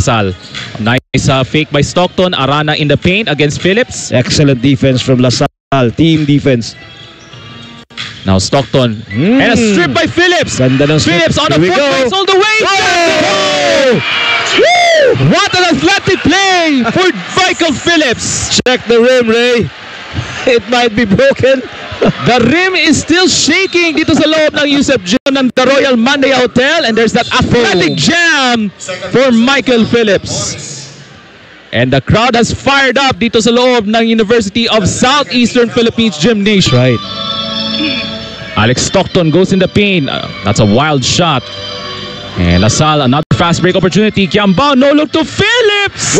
Lasal. Nice fake by Stockton. Arana in the paint against Phillips. Excellent defense from Lasal. Team defense. Now Stockton. And a strip by Phillips. Phillips on the foot race all the way. Oh! What an athletic play for Michael Phillips. Check the rim, Ray. It might be broken. The rim is still shaking dito sa loob ng Yusef Jim ng the Royal Mandaya Hotel, and there's that athletic jam for Michael Phillips. And the crowd has fired up dito sa loob ng University of Southeastern Philippines Gymnasium. Right. Alex Stockton goes in the paint. That's a wild shot. And Lasal, another fast break opportunity. Kiambao, no look to Phillips!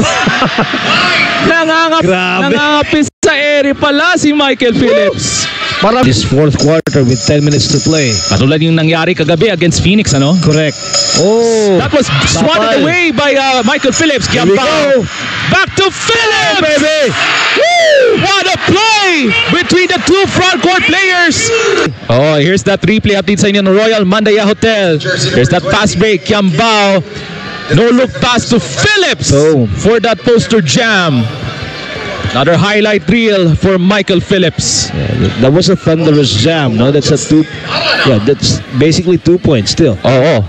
Nangangapis sa ere pala si Michael Phillips. Para this fourth quarter with 10 minutes to play. Katulad yung nangyari kagabi against Phoenix, ano? Correct. Oh, that was swatted away by Michael Phillips. Kiambao. Back to Phillips! baby! Woo! What a play between the two front court players. Oh, here's that replay update sa inyo ng Royal Mandaya Hotel. Here's that fast break. Kiambao. No look pass to Phillips for that poster jam. Another highlight reel for Michael Phillips. Yeah, that was a thunderous jam, no? That's a two. Yeah, that's basically 2 points still. Oh.